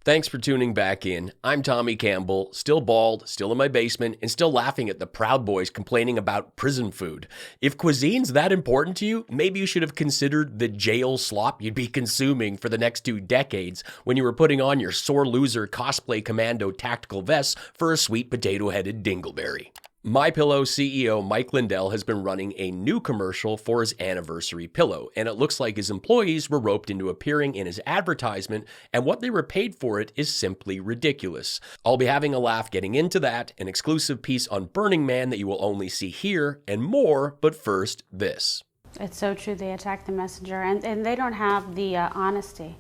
Thanks for tuning back in. I'm Tommy Campbell, still bald, still in my basement, and still laughing at the Proud Boys complaining about prison food. If cuisine's that important to you, maybe you should have considered the jail slop you'd be consuming for the next 2 decades when you were putting on your sore loser cosplay commando tactical vests for a sweet potato-headed dingleberry. MyPillow CEO Mike Lindell has been running a new commercial for his anniversary pillow, and it looks like his employees were roped into appearing in his advertisement, and what they were paid for it is simply ridiculous. I'll be having a laugh getting into that, an exclusive piece on Burning Man that you will only see here, and more, but first, this. It's so true, they attack the messenger, and they don't have the honesty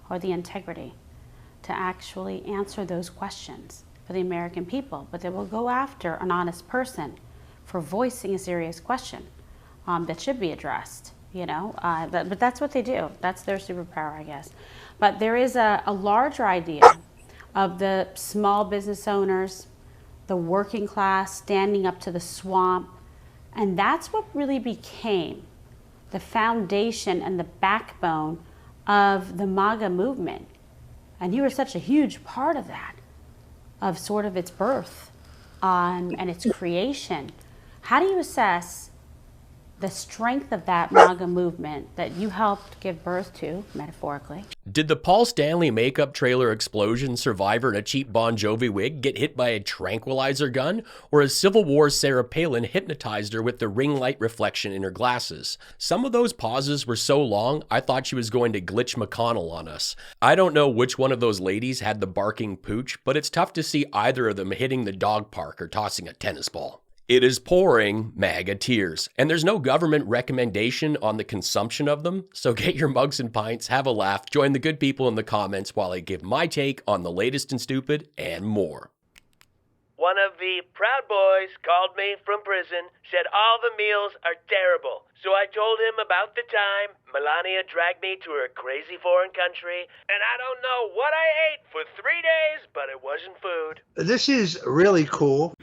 or the integrity to actually answer those questions for the American people, but they will go after an honest person for voicing a serious question that should be addressed, but that's what they do. That's their superpower, I guess. But there is a larger idea of the small business owners, the working class standing up to the swamp, and that's what really became the foundation and the backbone of the MAGA movement. And you were such a huge part of that, of sort of its birth and its creation. How do you assess the strength of that MAGA movement that you helped give birth to, metaphorically? Did the Paul Stanley makeup trailer explosion survivor in a cheap Bon Jovi wig get hit by a tranquilizer gun? Or has Civil War's Sarah Palin hypnotized her with the ring light reflection in her glasses? Some of those pauses were so long, I thought she was going to glitch McConnell on us. I don't know which one of those ladies had the barking pooch, but it's tough to see either of them hitting the dog park or tossing a tennis ball. It is pouring MAGA tears, and there's no government recommendation on the consumption of them, so get your mugs and pints, have a laugh, join the good people in the comments while I give my take on the latest and stupid and more. One of the Proud Boys called me from prison, said all the meals are terrible. So I told him about the time Melania dragged me to her crazy foreign country, and I don't know what I ate for 3 days, but it wasn't food. This is really cool.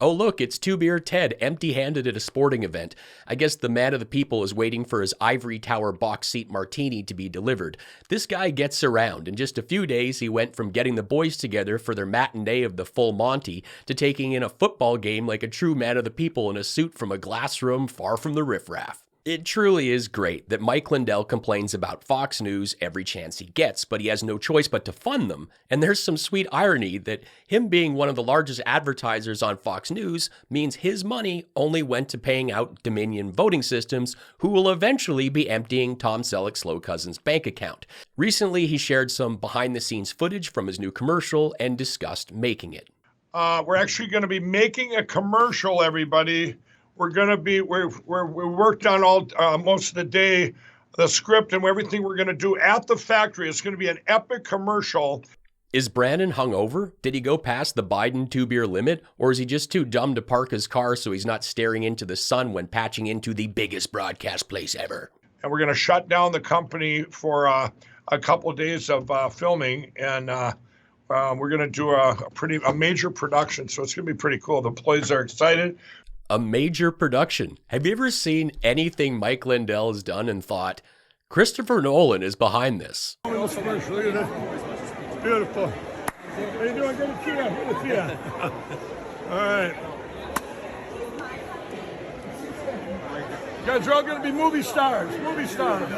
Oh look, it's Two Beer Ted, empty-handed at a sporting event. I guess the man of the people is waiting for his ivory tower box seat martini to be delivered. This guy gets around. In just a few days, he went from getting the boys together for their matinee of the Full Monty to taking in a football game like a true man of the people in a suit from a glass room far from the riffraff. It truly is great that Mike Lindell complains about Fox News every chance he gets, but he has no choice but to fund them. And there's some sweet irony that him being one of the largest advertisers on Fox News means his money only went to paying out Dominion Voting Systems, who will eventually be emptying Tom Selleck's slow cousin's bank account. Recently, he shared some behind-the-scenes footage from his new commercial and discussed making it. We're actually going to be making a commercial, everybody. We worked on all most of the day, the script and everything we're going to do at the factory. It's going to be an epic commercial. Is Brandon hungover? Did he go past the Biden 2-beer limit? Or is he just too dumb to park his car so he's not staring into the sun when patching into the biggest broadcast place ever? And we're going to shut down the company for a couple of days of filming, and we're going to do a major production. So it's going to be pretty cool. The employees are excited. A major production. Have you ever seen anything Mike Lindell has done and thought, Christopher Nolan is behind this? Look at that. Beautiful. How you doing? Good to see you. Good to see you. All right. You guys are all going to be movie stars. Movie stars.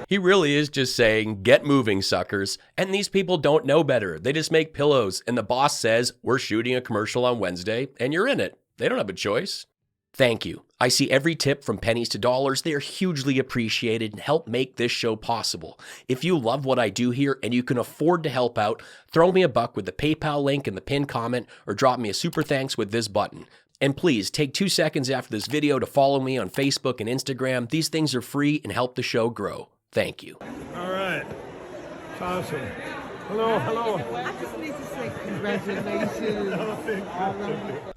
He really is just saying, get moving, suckers. And these people don't know better. They just make pillows, and the boss says, we're shooting a commercial on Wednesday, and you're in it. They don't have a choice. Thank you. I see every tip from pennies to dollars. They are hugely appreciated and help make this show possible. If you love what I do here and you can afford to help out, throw me a buck with the PayPal link in the pinned comment or drop me a super thanks with this button. And please take 2 seconds after this video to follow me on Facebook and Instagram. These things are free and help the show grow. Thank you. All right. Awesome. Hello, hello. I just need to say congratulations.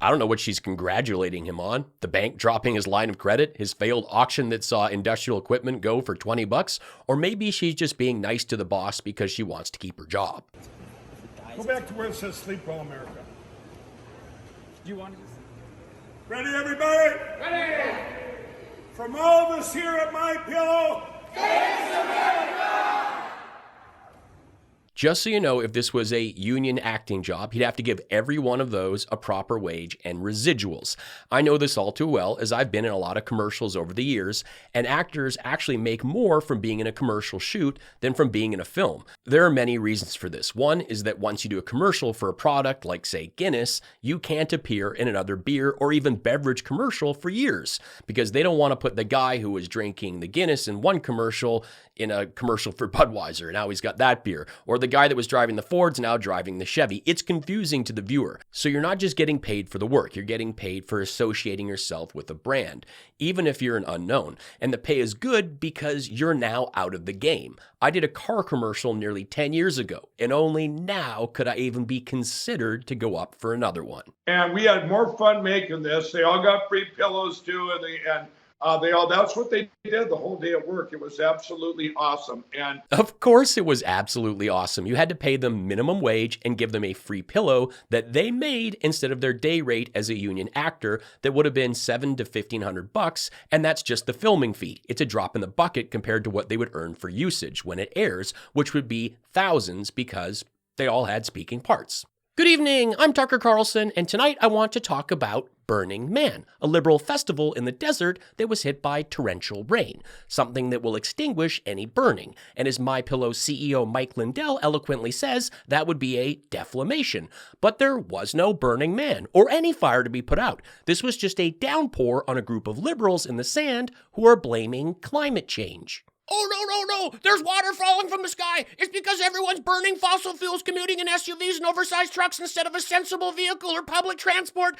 I don't know what she's congratulating him on. The bank dropping his line of credit, his failed auction that saw industrial equipment go for $20, or maybe she's just being nice to the boss because she wants to keep her job. Go back to where it says Sleep Well America. Do you want to just... Ready, everybody? Ready! From all of us here at My Pillow, Just so you know, if this was a union acting job, he'd have to give every one of those a proper wage and residuals. I know this all too well, as I've been in a lot of commercials over the years, and actors actually make more from being in a commercial shoot than from being in a film. There are many reasons for this. One is that once you do a commercial for a product like, say, Guinness, you can't appear in another beer or even beverage commercial for years, because they don't want to put the guy who was drinking the Guinness in one commercial in a commercial for Budweiser. Now he's got that beer. Or the guy that was driving the Ford's now driving the Chevy. It's confusing to the viewer. So you're not just getting paid for the work, you're getting paid for associating yourself with a brand, even if you're an unknown. And the pay is good because you're now out of the game. I did a car commercial nearly 10 years ago, and only now could I even be considered to go up for another one. And we had more fun making this. They all got free pillows too, and that's what they did the whole day at work. It was absolutely awesome. And of course it was absolutely awesome. You had to pay them minimum wage and give them a free pillow that they made instead of their day rate as a union actor that would have been $700 to $1,500, and that's just the filming fee. It's a drop in the bucket compared to what they would earn for usage when it airs, which would be thousands because they all had speaking parts. Good evening, I'm Tucker Carlson, and tonight I want to talk about Burning Man, a liberal festival in the desert that was hit by torrential rain, something that will extinguish any burning. And as MyPillow CEO Mike Lindell eloquently says, that would be a deflamation. But there was no Burning Man or any fire to be put out. This was just a downpour on a group of liberals in the sand who are blaming climate change. Oh, no, there's water falling from the sky. It's because everyone's burning fossil fuels, commuting in SUVs and oversized trucks instead of a sensible vehicle or public transport.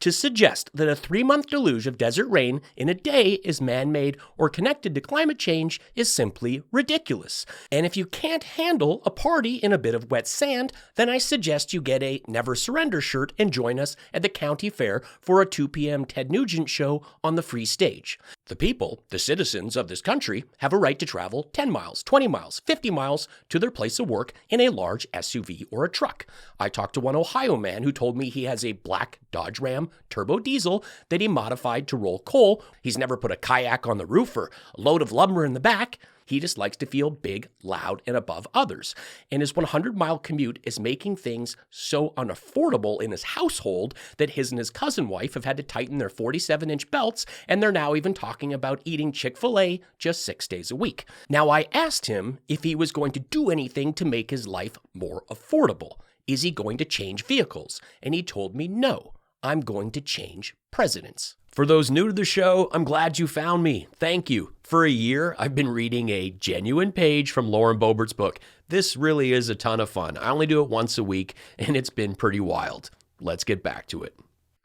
To suggest that a 3-month deluge of desert rain in a day is man-made or connected to climate change is simply ridiculous. And if you can't handle a party in a bit of wet sand, then I suggest you get a Never Surrender shirt and join us at the county fair for a 2 p.m. Ted Nugent show on the free stage. The people, the citizens of this country, have a right to travel 10 miles, 20 miles, 50 miles to their place of work in a large SUV or a truck. I talked to one Ohio man who told me he has a black Dodge Ram turbo diesel that he modified to roll coal. He's never put a kayak on the roof or a load of lumber in the back. He just likes to feel big, loud, and above others. And his 100-mile commute is making things so unaffordable in his household that his and his cousin wife have had to tighten their 47-inch belts, and they're now even talking about eating Chick-fil-A just 6 days a week. Now, I asked him if he was going to do anything to make his life more affordable. Is he going to change vehicles? And he told me no. I'm going to change presidents. For those new to the show, I'm glad you found me. Thank you. For a year, I've been reading a genuine page from Lauren Boebert's book. This really is a ton of fun. I only do it once a week, and it's been pretty wild. Let's get back to it.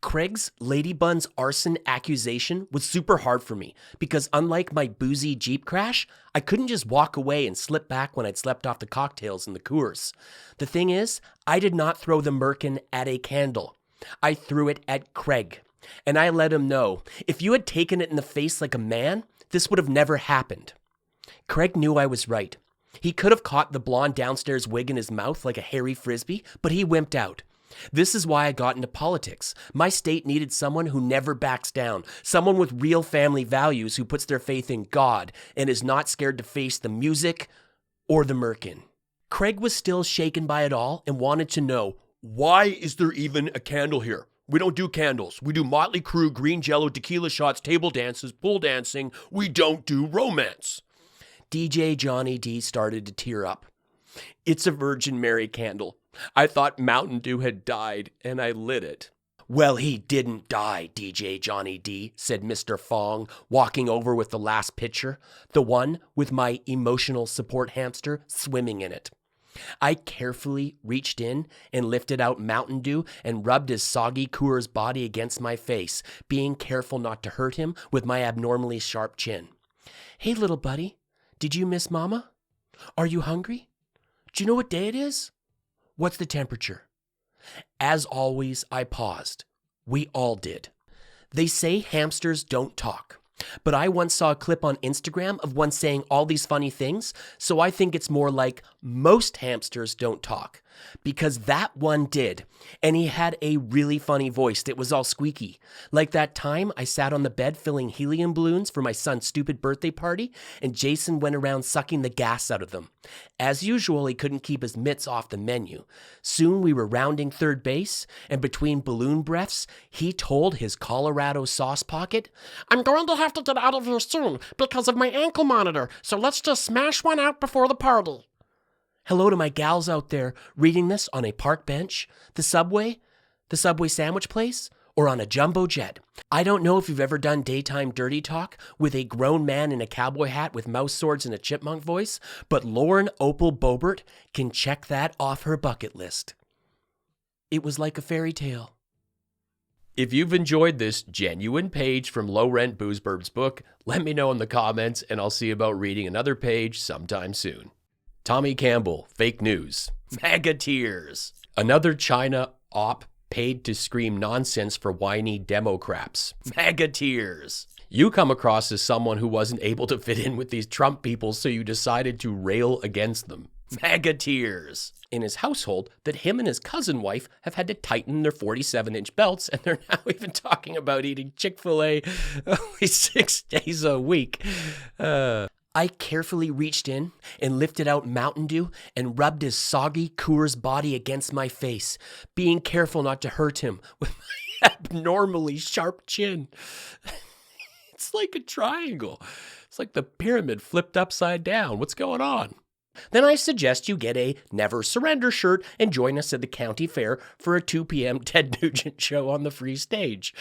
Craig's Lady Bun's arson accusation was super hard for me because unlike my boozy Jeep crash, I couldn't just walk away and slip back when I'd slept off the cocktails in the Coors. The thing is, I did not throw the merkin at a candle. I threw it at Craig. And I let him know, if you had taken it in the face like a man, this would have never happened. Craig knew I was right. He could have caught the blonde downstairs wig in his mouth like a hairy frisbee, but he wimped out. This is why I got into politics. My state needed someone who never backs down, someone with real family values who puts their faith in God and is not scared to face the music or the merkin. Craig was still shaken by it all and wanted to know, why is there even a candle here? We don't do candles. We do Motley Crue, green jello, tequila shots, table dances, pool dancing. We don't do romance. DJ Johnny D started to tear up. It's a Virgin Mary candle. I thought Mountain Dew had died, and I lit it. Well, he didn't die, DJ Johnny D, said Mr. Fong, walking over with the last pitcher, the one with my emotional support hamster swimming in it. I carefully reached in and lifted out Mountain Dew and rubbed his soggy Coors body against my face, being careful not to hurt him with my abnormally sharp chin. Hey, little buddy, did you miss Mama? Are you hungry? Do you know what day it is? What's the temperature? As always, I paused. We all did. They say hamsters don't talk. But I once saw a clip on Instagram of one saying all these funny things, so I think it's more like most hamsters don't talk. Because that one did. And he had a really funny voice that was all squeaky. Like that time I sat on the bed filling helium balloons for my son's stupid birthday party, and Jason went around sucking the gas out of them. As usual, he couldn't keep his mitts off the menu. Soon we were rounding third base, and between balloon breaths, he told his Colorado sauce pocket, "I'm going to have to get out of here soon because of my ankle monitor, so let's just smash one out before the party." Hello to my gals out there reading this on a park bench, the subway sandwich place, or on a jumbo jet. I don't know if you've ever done daytime dirty talk with a grown man in a cowboy hat with mouse swords and a chipmunk voice, but Lauren Opal Bobert can check that off her bucket list. It was like a fairy tale. If you've enjoyed this genuine page from Low Rent Boozeburb's book, let me know in the comments, and I'll see about reading another page sometime soon. Tommy Campbell, fake news. MAGA Tears. Another China op paid to scream nonsense for whiny Democrats. MAGA Tears. You come across as someone who wasn't able to fit in with these Trump people, so you decided to rail against them. MAGA Tears. In his household, that him and his cousin wife have had to tighten their 47-inch belts, and they're now even talking about eating Chick-fil-A only 6 days a week. I carefully reached in and lifted out Mountain Dew and rubbed his soggy Coors body against my face, being careful not to hurt him with my abnormally sharp chin. It's like a triangle. It's like the pyramid flipped upside down. What's going on? Then I suggest you get a Never Surrender shirt and join us at the county fair for a 2 p.m. Ted Nugent show on the free stage.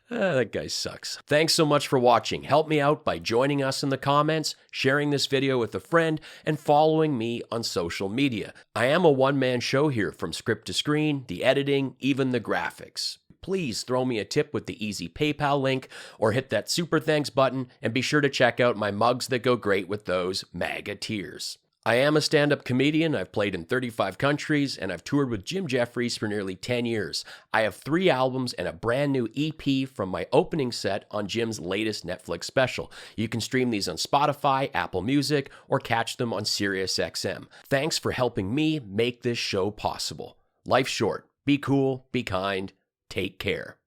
That guy sucks. Thanks so much for watching. Help me out by joining us in the comments, sharing this video with a friend, and following me on social media. I am a one-man show here, from script to screen, the editing, even the graphics. Please throw me a tip with the easy PayPal link, or hit that super thanks button, and be sure to check out my mugs that go great with those MAGA Tears. I am a stand-up comedian. I've played in 35 countries, and I've toured with Jim Jefferies for nearly 10 years. I have 3 albums and a brand new EP from my opening set on Jim's latest Netflix special. You can stream these on Spotify, Apple Music, or catch them on SiriusXM. Thanks for helping me make this show possible. Life's short. Be cool, be kind, take care.